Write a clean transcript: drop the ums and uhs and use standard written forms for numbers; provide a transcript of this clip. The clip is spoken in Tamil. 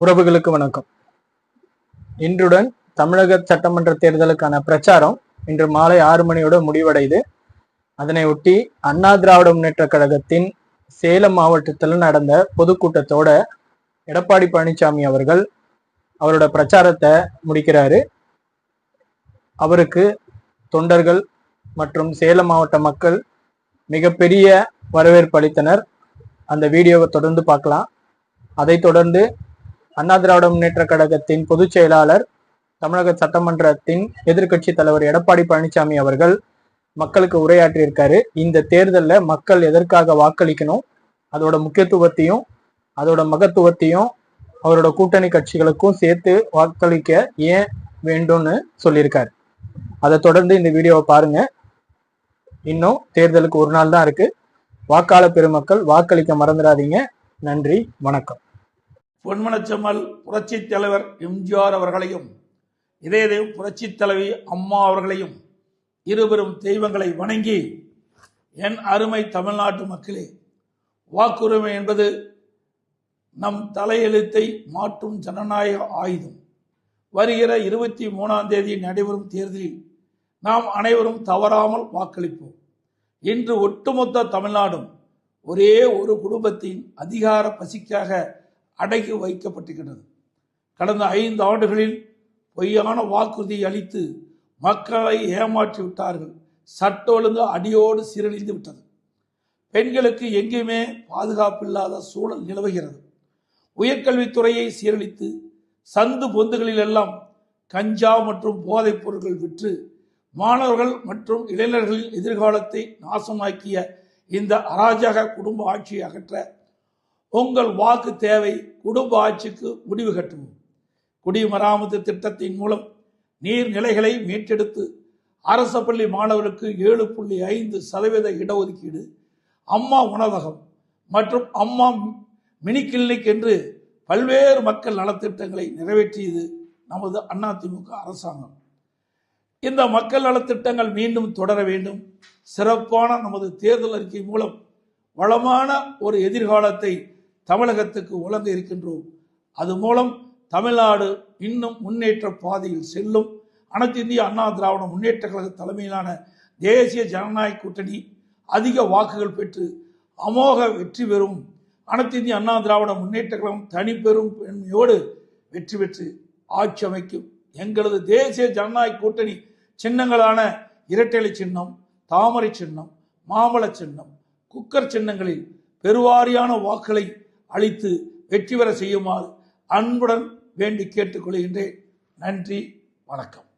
உறவுகளுக்கு வணக்கம். இன்றுடன் தமிழக சட்டமன்ற தேர்தலுக்கான பிரச்சாரம் இன்று மாலை 6 மணியோட முடிவடையுது. அதனை ஒட்டி அண்ணா திராவிட முன்னேற்ற கழகத்தின் சேலம் மாவட்டத்தில் நடந்த பொதுக்கூட்டத்தோட எடப்பாடி பழனிசாமி அவர்கள் அவரோட பிரச்சாரத்தை முடிக்கிறாரு. அவருக்கு தொண்டர்கள் மற்றும் சேலம் மாவட்ட மக்கள் மிகப்பெரிய வரவேற்பு அளித்தனர். அந்த வீடியோவை தொடர்ந்து பார்க்கலாம். அதைத் தொடர்ந்து அண்ணா திராவிட முன்னேற்ற கழகத்தின் பொதுச் செயலாளர், தமிழக சட்டமன்றத்தின் எதிர்கட்சி தலைவர் எடப்பாடி பழனிசாமி அவர்கள் மக்களுக்கு உரையாற்றியிருக்காரு. இந்த தேர்தலில் மக்கள் எதற்காக வாக்களிக்கணும், அதோட முக்கியத்துவத்தையும் அதோட மகத்துவத்தையும் அவரோட கூட்டணி கட்சிகளுக்கும் சேர்த்து வாக்களிக்க ஏன் வேண்டும்னு சொல்லியிருக்காரு. அதை தொடர்ந்து இந்த வீடியோவை பாருங்க. இன்னும் தேர்தலுக்கு ஒரு நாள் தான் இருக்கு. வாக்காளர் பெருமக்கள் வாக்களிக்க மறந்துடாதீங்க. நன்றி, வணக்கம். பொன்மனச்செம்மல் புரட்சி தலைவர் எம்ஜிஆர் அவர்களையும் இதே புரட்சி தலைவி அம்மா அவர்களையும் இருவரும் தெய்வங்களை வணங்கி, என் அருமை தமிழ்நாட்டு மக்களே, வாக்குரிமை என்பது நம் தலையெழுத்தை மாற்றும் ஜனநாயக ஆயுதம். வருகிற 23ஆம் தேதி நடைபெறும் தேர்தலில் நாம் அனைவரும் தவறாமல் வாக்களிப்போம். இன்று ஒட்டுமொத்த தமிழ்நாடும் ஒரே ஒரு குடும்பத்தின் அதிகார பசிக்காக அடக்கி வைக்கப்பட்டிருக்கிறது. கடந்த 5 ஆண்டுகளில் பொய்யான வாக்குறுதி அளித்து மக்களை ஏமாற்றி விட்டார்கள். சட்ட ஒழுங்கு அடியோடு சீரழிந்து விட்டது. பெண்களுக்கு எங்கேயுமே பாதுகாப்பில்லாத சூழல் நிலவுகிறது. உயர்கல்வித்துறையை சீரழித்து சந்து பொந்துகளில் எல்லாம் கஞ்சா மற்றும் போதைப் பொருட்கள் விற்று மாணவர்கள் மற்றும் இளைஞர்களின் எதிர்காலத்தை நாசமாக்கிய இந்த அராஜக குடும்ப ஆட்சியை அகற்ற உங்கள் வாக்கு தேவை. குடும்ப ஆட்சிக்கு முடிவு கட்டுவோம். குடிமராமத்து திட்டத்தின் மூலம் நீர்நிலைகளை மீட்டெடுத்து அரசு பள்ளி மாணவர்களுக்கு 7.5% இடஒதுக்கீடு, அம்மா உணவகம் மற்றும் அம்மா மினி கிளினிக் என்று பல்வேறு மக்கள் நலத்திட்டங்களை நிறைவேற்றியது நமது அதிமுக அரசாங்கம். இந்த மக்கள் நலத்திட்டங்கள் மீண்டும் தொடர வேண்டும். சிறப்பான நமது தேர்தல் அறிக்கை மூலம் வளமான ஒரு எதிர்காலத்தை தமிழகத்துக்கு வழங்க இருக்கின்றோம். அது மூலம் தமிழ்நாடு இன்னும் முன்னேற்ற பாதையில் செல்லும். அனைத்து இந்திய அண்ணா திராவிட முன்னேற்ற கழக தலைமையிலான தேசிய ஜனநாயக கூட்டணி அதிக வாக்குகள் பெற்று அமோக வெற்றி பெறும். அனைத்து இந்திய அண்ணா திராவிட முன்னேற்ற கழகம் தனிப்பெரும் பெருமையோடு வெற்றி பெற்று ஆட்சி அமைக்கும். எங்களது தேசிய ஜனநாயக கூட்டணி சின்னங்களான இரட்டை சின்னம், தாமரை சின்னம், மாம்பழ சின்னம், குக்கர் சின்னங்களில் பெருவாரியான வாக்குகளை அளித்து வெற்றி பெற செய்யுமாறு அன்புடன் வேண்டி கேட்டுக்கொள்கின்றேன். நன்றி, வணக்கம்.